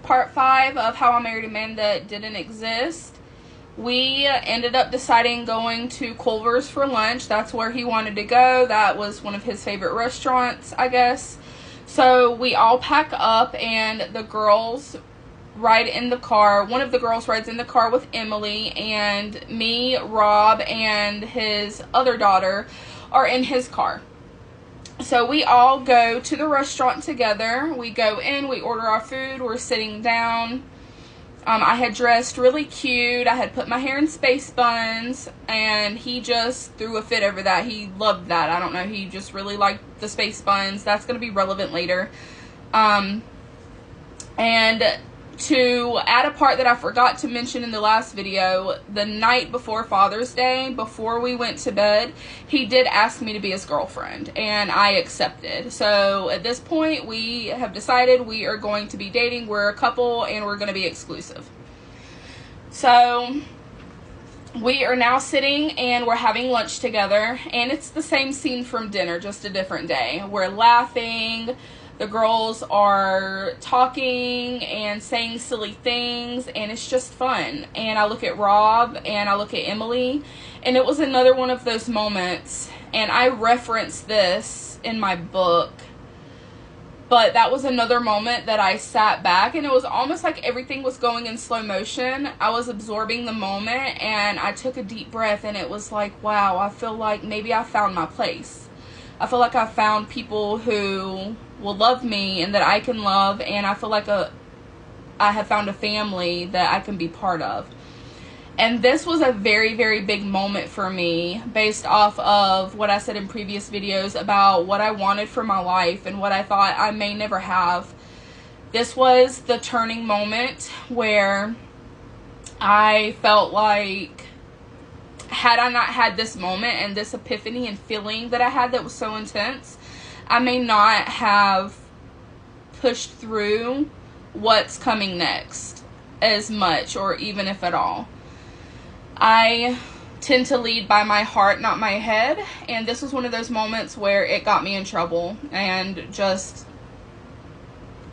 part 5 of How I Married a Man That Didn't Exist. We ended up deciding going to Culver's for lunch. That's where he wanted to go. That was one of his favorite restaurants, I guess. So we all pack up and the girls ride in the car. One of the girls rides in the car with Emily, and me, Rob, and his other daughter are in his car. So we all go to the restaurant together. We go in, we order our food, we're sitting down. I had dressed really cute. I had put my hair in space buns, and he just threw a fit over that. He loved that. I don't know. He just really liked the space buns. That's going to be relevant later. And to add a part that I forgot to mention in the last video, the night before Father's Day, before we went to bed, he did ask me to be his girlfriend, and I accepted. So at this point, we have decided we are going to be dating. We're a couple, and we're going to be exclusive. So we are now sitting, and we're having lunch together, and it's the same scene from dinner, just a different day. We're laughing. The girls are talking and saying silly things, and it's just fun. And I look at Rob and I look at Emily, and it was another one of those moments, and I reference this in my book, but that was another moment that I sat back, and it was almost like everything was going in slow motion. I was absorbing the moment, and I took a deep breath, and it was like, wow, I feel like maybe I found my place. I feel like I found people who will love me and that I can love, and I feel like I have found a family that I can be part of. And this was a very, very big moment for me based off of what I said in previous videos about what I wanted for my life and what I thought I may never have. This was the turning moment where I felt like, had I not had this moment and this epiphany and feeling that I had that was so intense, I may not have pushed through what's coming next as much, or even if at all. I tend to lead by my heart, not my head, and this was one of those moments where it got me in trouble and just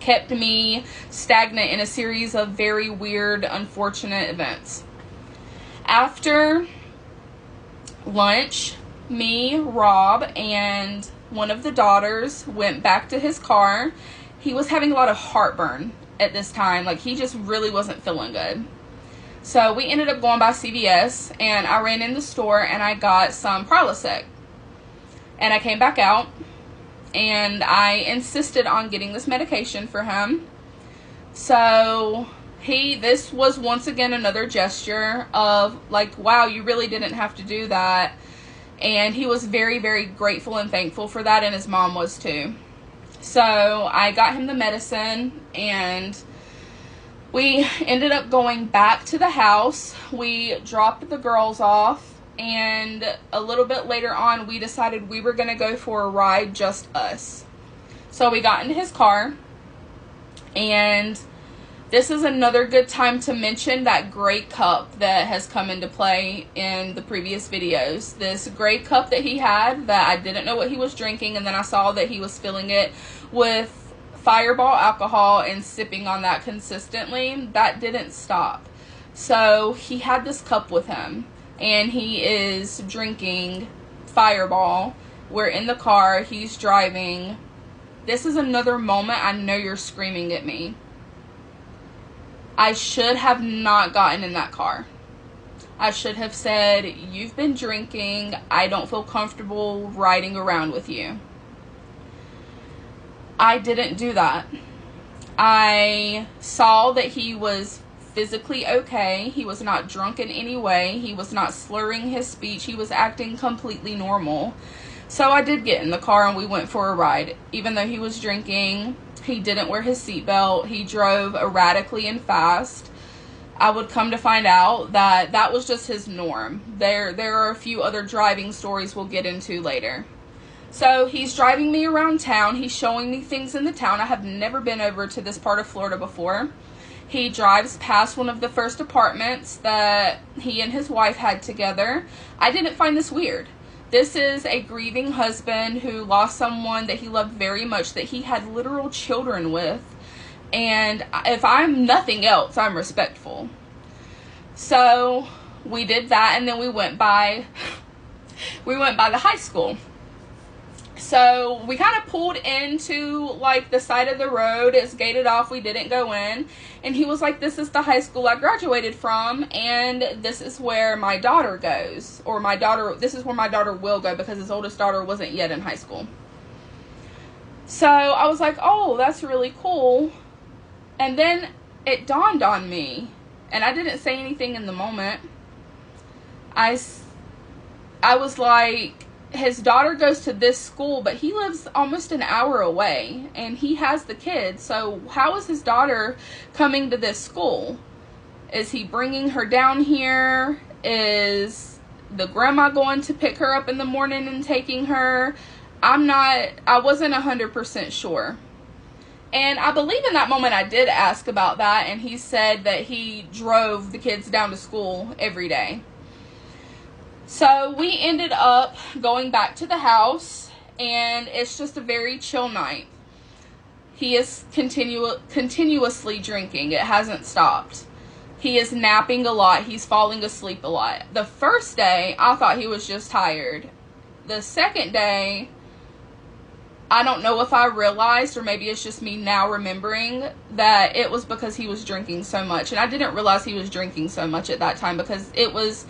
kept me stagnant in a series of very weird, unfortunate events. After lunch, me, Rob, and one of the daughters went back to his car. He was having a lot of heartburn at this time. Like, he just really wasn't feeling good. So we ended up going by CVS, and I ran in the store and I got some Prilosec. And I came back out, and I insisted on getting this medication for him. So this was once again another gesture of like, wow, you really didn't have to do that. And he was very, very grateful and thankful for that, and his mom was too. So I got him the medicine, and we ended up going back to the house. We dropped the girls off, and a little bit later on, we decided we were going to go for a ride, just us. So we got into his car, and this is another good time to mention that gray cup that has come into play in the previous videos. This gray cup that he had that I didn't know what he was drinking, and then I saw that he was filling it with Fireball alcohol and sipping on that consistently. That didn't stop. So he had this cup with him, and he is drinking Fireball. We're in the car. He's driving. This is another moment I know you're screaming at me. I should have not gotten in that car. I should have said, you've been drinking. I don't feel comfortable riding around with you. I didn't do that. I saw that he was physically okay. He was not drunk in any way. He was not slurring his speech. He was acting completely normal. So I did get in the car and we went for a ride. Even though he was drinking, he didn't wear his seatbelt. He drove erratically and fast. I would come to find out that that was just his norm. There are a few other driving stories we'll get into later. So he's driving me around town. He's showing me things in the town. I have never been over to this part of Florida before. He drives past one of the first apartments that he and his wife had together. I didn't find this weird. This is a grieving husband who lost someone that he loved very much, that he had literal children with. And if I'm nothing else, I'm respectful. So we did that, and then we went by the high school. So we kind of pulled into like the side of the road. It's gated off. We didn't go in. And he was like, this is the high school I graduated from, and this is where my daughter goes. Or this is where my daughter will go, because his oldest daughter wasn't yet in high school. So I was like, oh, that's really cool. And then it dawned on me, and I didn't say anything in the moment. I was like, his daughter goes to this school, but he lives almost an hour away, and he has the kids. So how is his daughter coming to this school? Is he bringing her down here? Is the grandma going to pick her up in the morning and taking her? I wasn't 100% sure. And I believe in that moment I did ask about that, and he said that he drove the kids down to school every day. So we ended up going back to the house, and it's just a very chill night. He is continuously drinking. It hasn't stopped. He is napping a lot. He's falling asleep a lot. The first day, I thought he was just tired. The second day, I don't know if I realized, or maybe it's just me now remembering, that it was because he was drinking so much. And I didn't realize he was drinking so much at that time, because it was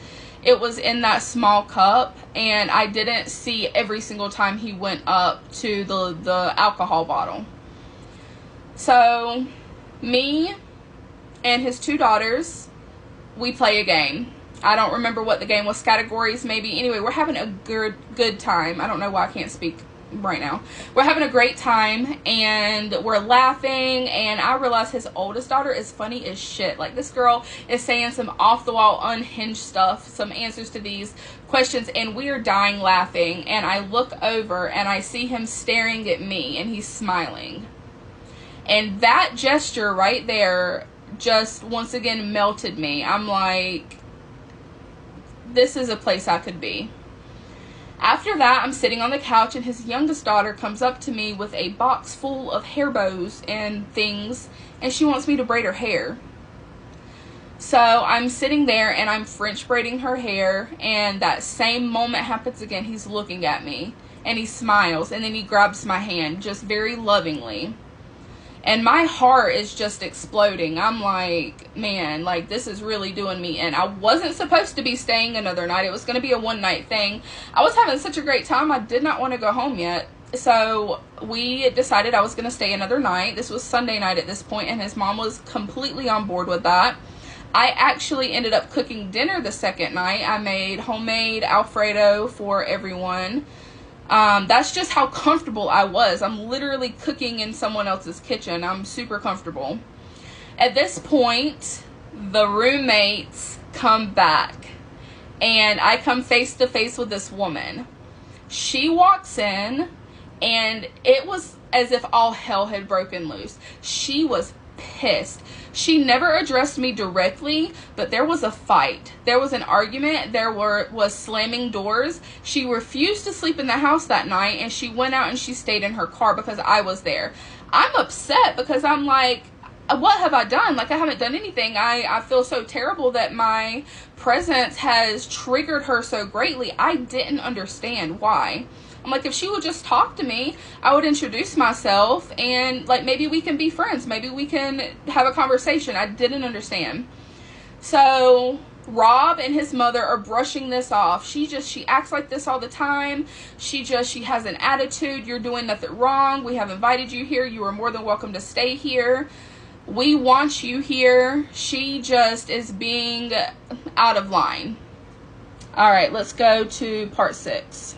in that small cup, and I didn't see every single time he went up to the alcohol bottle. So me and his two daughters, we play a game. I don't remember what the game was, categories maybe. Anyway, we're having a good time. I don't know why I can't speak right now. We're having a great time, and we're laughing, and I realize his oldest daughter is funny as shit. Like, this girl is saying some off-the-wall, unhinged stuff, some answers to these questions, and we are dying laughing. And I look over, and I see him staring at me, and he's smiling. And that gesture right there just once again melted me. I'm like, this is a place I could be. After that, I'm sitting on the couch, and his youngest daughter comes up to me with a box full of hair bows and things, and she wants me to braid her hair. So I'm sitting there, and I'm French braiding her hair, and that same moment happens again. He's looking at me, and he smiles, and then he grabs my hand just very lovingly. And my heart is just exploding. I'm like, man, like, this is really doing me in. I wasn't supposed to be staying another night. It was going to be a one-night thing. I was having such a great time. I did not want to go home yet. So we decided I was going to stay another night. This was Sunday night at this point, and his mom was completely on board with that. I actually ended up cooking dinner the second night. I made homemade Alfredo for everyone. That's just how comfortable I was. I'm literally cooking in someone else's kitchen. I'm super comfortable. At this point, the roommates come back, and I come face to face with this woman. She walks in, and it was as if all hell had broken loose. She was pissed. She never addressed me directly, but there was a fight. There was an argument. There was slamming doors. She refused to sleep in the house that night, and she went out and she stayed in her car because I was there. I'm upset because I'm like, what have I done? Like, I haven't done anything. I feel so terrible that my presence has triggered her so greatly. I didn't understand why. I'm like, if she would just talk to me, I would introduce myself, and like, maybe we can be friends. Maybe we can have a conversation. I didn't understand. So Rob and his mother are brushing this off. She acts like this all the time. She has an attitude. You're doing nothing wrong. We have invited you here. You are more than welcome to stay here. We want you here. She just is being out of line. All right, let's go to part 6.